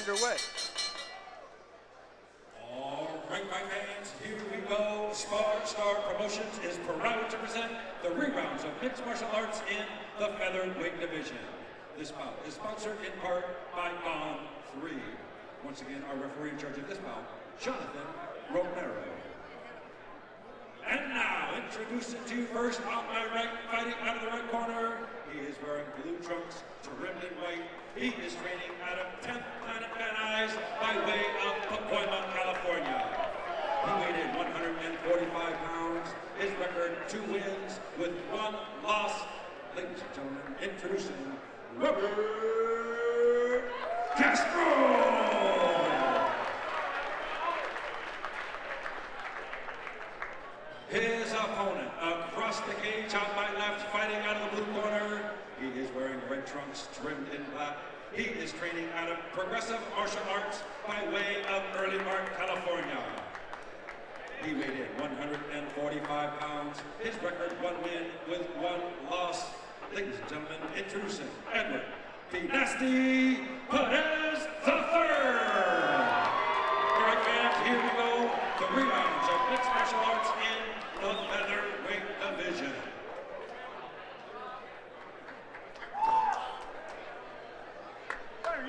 underway. All right, my fans, here we go. Spar Promotions is proud to present the rerounds of mixed martial arts in the featherweight division. This bout is sponsored in part by Gone 3. Once again, our referee in charge of this bout, Jonathan Romero. And now, introducing to you first on my right, fighting out of the right corner. He is wearing blue trunks, trimmed in white. He is training out of 10th Planet Van Nuys by way of Pacoima, California. He weighed in 145 pounds. His record, 2 wins with 1 loss. Ladies and gentlemen, introducing Robert Castro. His opponent across the cage on my left, fighting out of the blue corner. He is wearing red trunks trimmed in black. He is training out of Progressive Martial Arts by way of Early Park, California. He weighed in 145 pounds. His record, 1 win with 1 loss. Ladies and gentlemen, introducing Edward the Nasty Perez III. All right, fans, here we go. The rerounds of mixed martial arts in the featherweight division.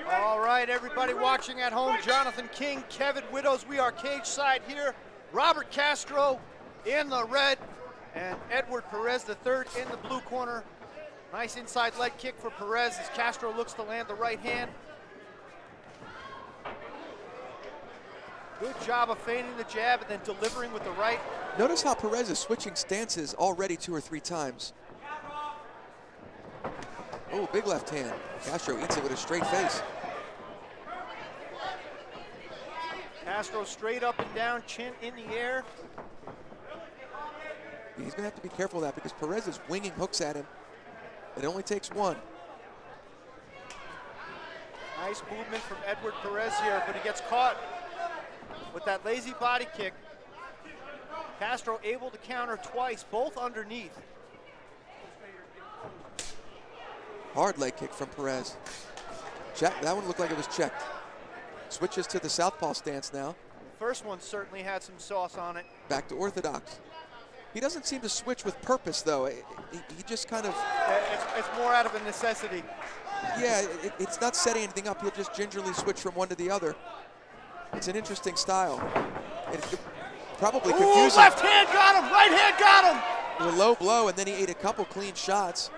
All right, everybody watching at home, Jonathan King, Kevin Widows, we are cage side here. Robert Castro in the red, and Edward Perez III in the blue corner. Nice inside leg kick for Perez as Castro looks to land the right hand. Good job of feigning the jab and then delivering with the right. Notice how Perez is switching stances already 2 or 3 times. Oh, big left hand. Castro eats it with a straight face. Castro straight up and down, chin in the air. He's gonna have to be careful of that because Perez is winging hooks at him. It only takes 1. Nice movement from Edward Perez here, but he gets caught with that lazy body kick. Castro able to counter twice, both underneath. Hard leg kick from Perez. Check, that one looked like it was checked. Switches to the southpaw stance now. First one certainly had some sauce on it. Back to orthodox. He doesn't seem to switch with purpose, though. He just kind of... It's more out of a necessity. Yeah, it's not setting anything up. He'll just gingerly switch from one to the other. It's an interesting style. It's probably confusing. Ooh, left hand got him, right hand got him! A low blow, and then he ate a couple clean shots.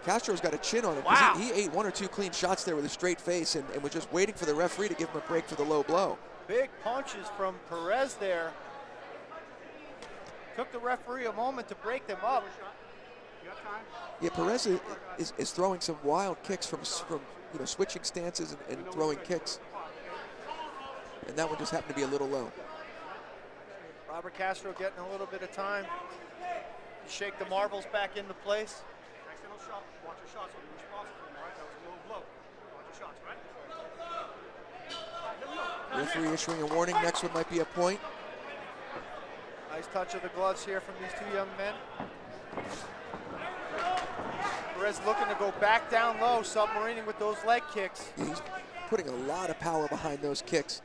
Castro's got a chin on him. Wow. He ate 1 or 2 clean shots there with a straight face and was just waiting for the referee to give him a break for the low blow. Big punches from Perez there. Took the referee a moment to break them up. Yeah, Perez is throwing some wild kicks from switching stances and throwing kicks. And that one just happened to be a little low. Robert Castro getting a little bit of time to shake the marbles back into place. Watch your shots, will be responsible, right? That was a low blow. Watch your shots, right? Referee issuing a warning. Next one might be a point. Nice touch of the gloves here from these 2 young men. Perez looking to go back down low, submarining with those leg kicks. He's putting a lot of power behind those kicks.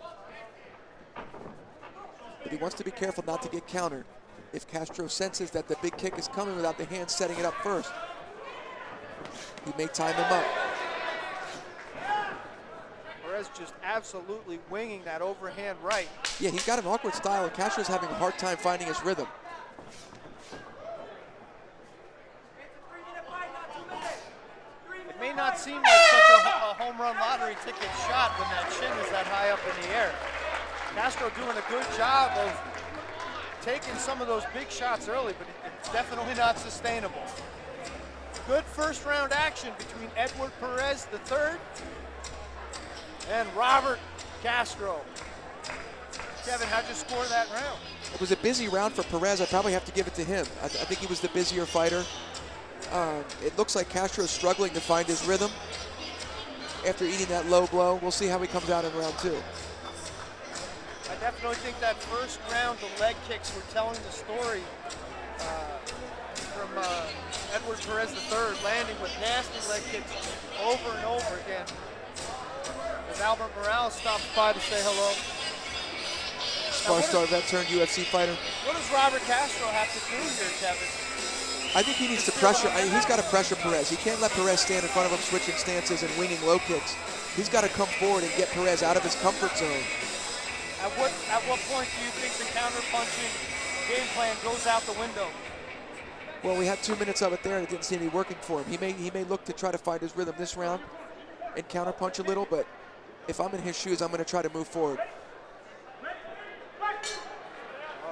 But he wants to be careful not to get countered. If Castro senses that the big kick is coming without the hand setting it up first, he may time him up. Perez just absolutely winging that overhand right. Yeah, he's got an awkward style, and Castro's having a hard time finding his rhythm. It may not seem like such a home run lottery ticket shot when that chin is that high up in the air. Castro doing a good job of taking some of those big shots early, but it's definitely not sustainable. Good first round action between Edward Perez III and Robert Castro. Kevin, how'd you score that round? It was a busy round for Perez. I probably have to give it to him. I think he was the busier fighter. It looks like Castro is struggling to find his rhythm after eating that low blow. We'll see how he comes out in round 2. I definitely think that first round, the leg kicks were telling the story from Edward Perez III, landing with nasty leg kicks over and over again. as Albert Morales stops by to say hello. Spar star vet turned UFC fighter. What does Robert Castro have to do here, Kevin? I think he needs to pressure. He's got to pressure Perez. He can't let Perez stand in front of him, switching stances and winging low kicks. He's got to come forward and get Perez out of his comfort zone. At what point do you think the counter-punching game plan goes out the window? Well, we had 2 minutes of it there, and it didn't seem to be working for him. He may look to try to find his rhythm this round and counter-punch a little, but if I'm in his shoes, I'm going to try to move forward.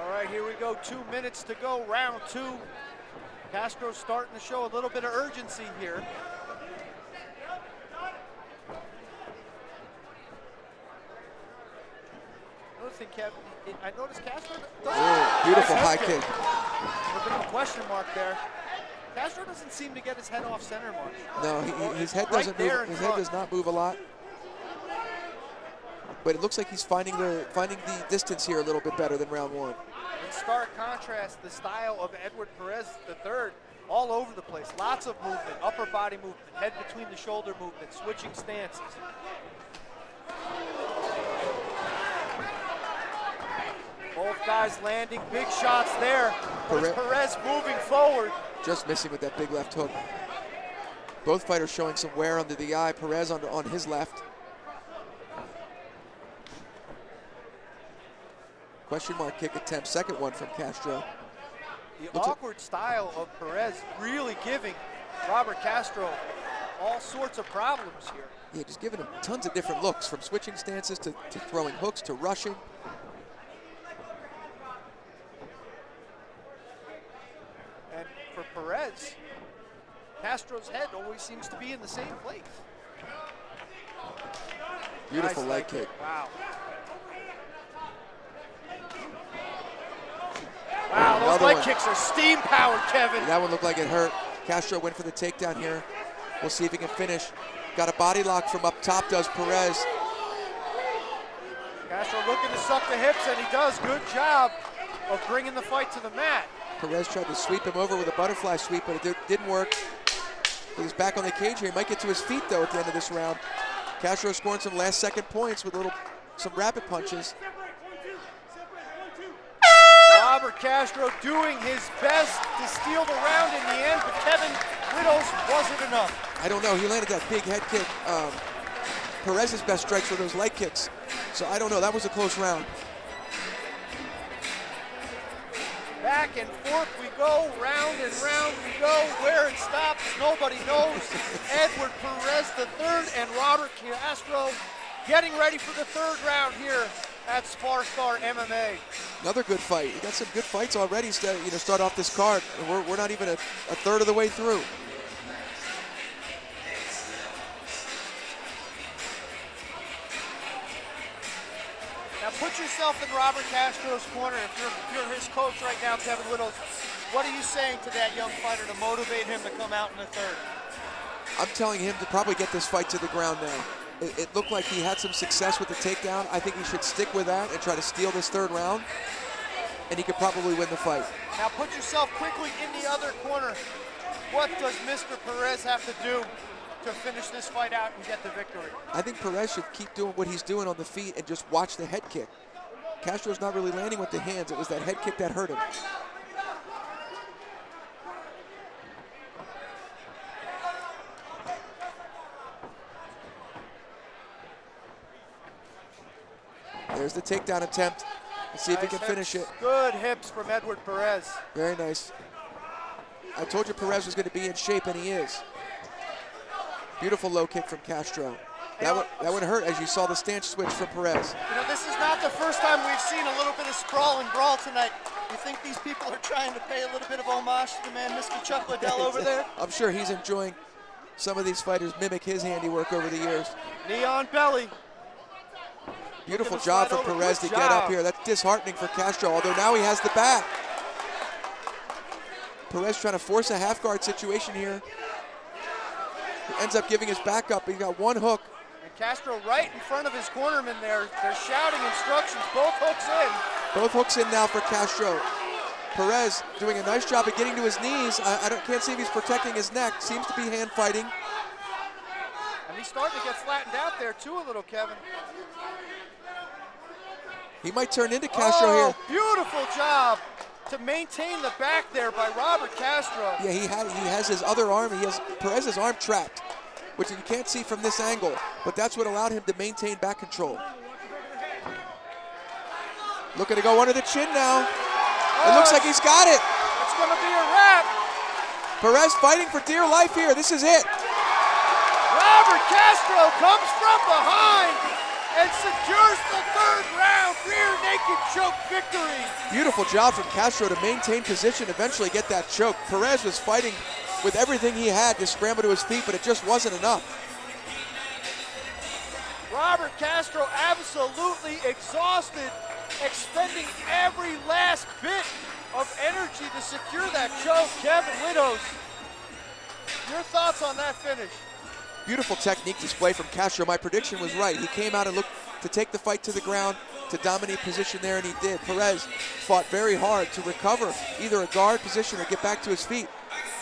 All right, here we go. 2 minutes to go, round 2. Castro's starting to show a little bit of urgency here. I noticed Castro doesn't. Beautiful high kick. A bit of a question mark there. Castro doesn't seem to get his head off center much. No, his head doesn't move. His head does not move a lot. But it looks like he's finding the distance here a little bit better than round 1. In stark contrast, the style of Edward Perez III, all over the place. Lots of movement, upper body movement, head between the shoulder movement, switching stances. Both guys landing big shots there. Perez moving forward. Just missing with that big left hook. Both fighters showing some wear under the eye. Perez on his left. Question mark kick attempt, second one from Castro. The awkward style of Perez really giving Robert Castro all sorts of problems here. Yeah, just giving him tons of different looks, from switching stances to throwing hooks to rushing. And for Perez, Castro's head always seems to be in the same place. Beautiful nice leg kick. Wow. Wow, those leg kicks are steam-powered, Kevin. That one looked like it hurt. Castro went for the takedown here. We'll see if he can finish. Got a body lock from up top, does Perez. Castro looking to suck the hips, and he does. Good job of bringing the fight to the mat. Perez tried to sweep him over with a butterfly sweep, but it didn't work. He's back on the cage here. He might get to his feet, though, at the end of this round. Castro scoring some last-second points with some rapid punches. Robert Castro doing his best to steal the round in the end, but Kevin Widows wasn't enough. I don't know. He landed that big head kick. Perez's best strikes were those leg kicks. So I don't know. That was a close round. Back and forth we go, round and round we go. Where it stops, nobody knows. Edward Perez III and Robert Castro getting ready for the third round here at Spar MMA. Another good fight. You got some good fights already. Start off this card, and we're not even a third of the way through. Now put yourself in Robert Castro's corner. If you're his coach right now, Kevin Widows, what are you saying to that young fighter to motivate him to come out in the third? I'm telling him to probably get this fight to the ground now. It looked like he had some success with the takedown. I think he should stick with that and try to steal this third round, and he could probably win the fight. Now put yourself quickly in the other corner. What does Mr. Perez have to do to finish this fight out and get the victory? I think Perez should keep doing what he's doing on the feet and just watch the head kick. Castro's not really landing with the hands. It was that head kick that hurt him. There's the takedown attempt. Let's see if he can finish it. Good hips from Edward Perez. Very nice. I told you Perez was going to be in shape, and he is. Beautiful low kick from Castro. That would hurt as you saw the stance switch from Perez. You know, this is not the first time we've seen a little bit of sprawl and brawl tonight. You think these people are trying to pay a little bit of homage to the man, Mr. Chuck Liddell over there? I'm sure he's enjoying some of these fighters mimic his handiwork over the years. Knee on belly. Beautiful job for Perez to get up here. That's disheartening for Castro, although now he has the back. Perez trying to force a half guard situation here. He ends up giving his back up. He got one hook. And Castro right in front of his cornerman there. They're shouting instructions. Both hooks in. Both hooks in now for Castro. Perez doing a nice job of getting to his knees. I can't see if he's protecting his neck. Seems to be hand fighting. And he's starting to get flattened out there too a little, Kevin. He might turn into Castro here. Beautiful job to maintain the back there by Robert Castro. Yeah, he has his other arm. He has Perez's arm trapped, which you can't see from this angle, but that's what allowed him to maintain back control. Looking to go under the chin now. It looks like he's got it. It's going to be a wrap. Perez fighting for dear life here. This is it. Robert Castro comes from behind and secures the third round rear naked choke victory. Beautiful job from Castro to maintain position, eventually get that choke. Perez was fighting with everything he had to scramble to his feet, but it just wasn't enough. Robert Castro absolutely exhausted, expending every last bit of energy to secure that choke. Kevin Widows, your thoughts on that finish? Beautiful technique display from Castro. My prediction was right. He came out and looked to take the fight to the ground, to dominate position there, and he did. Perez fought very hard to recover either a guard position or get back to his feet.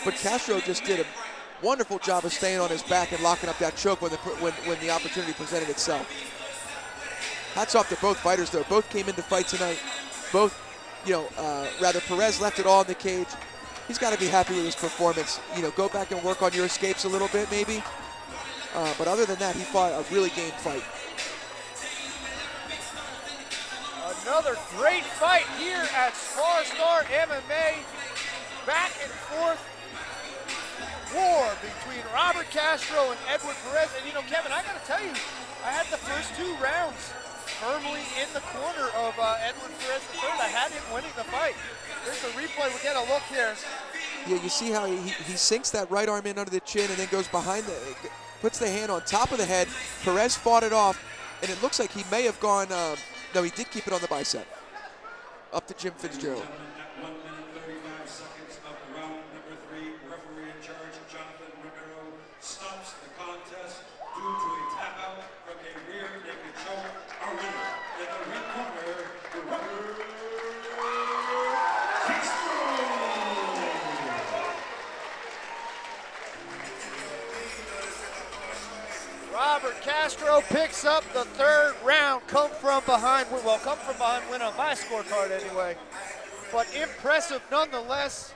But Castro just did a wonderful job of staying on his back and locking up that choke when the opportunity presented itself. Hats off to both fighters, though. Both came in to fight tonight. Both, Perez left it all in the cage. He's got to be happy with his performance. Go back and work on your escapes a little bit, maybe. But other than that, he fought a really game fight. Another great fight here at Spar MMA. Back and forth war between Robert Castro and Edward Perez. And Kevin, I got to tell you, I had the first 2 rounds firmly in the corner of Edward Perez III. I had him winning the fight. Here's the replay. We get a look here. Yeah, you see how he sinks that right arm in under the chin and then goes behind puts the hand on top of the head. Perez fought it off, and it looks like he may have gone, no, he did keep it on the bicep. Up to Jim Fitzgerald. At 1 minute 35 seconds of round number 3, referee in charge, Jonathan Romero, stops the contest due to a tap out from a rear naked choke. Our winner in the red corner, Robert Castro. Robert Castro picks up the 3rd round. Come from behind win on my scorecard anyway. But impressive nonetheless.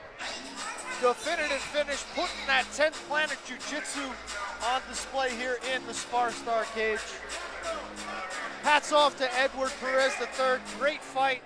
Definitive finish, putting that 10th Planet Jiu-Jitsu on display here in the Spar Star cage. Hats off to Edward Perez III. Great fight.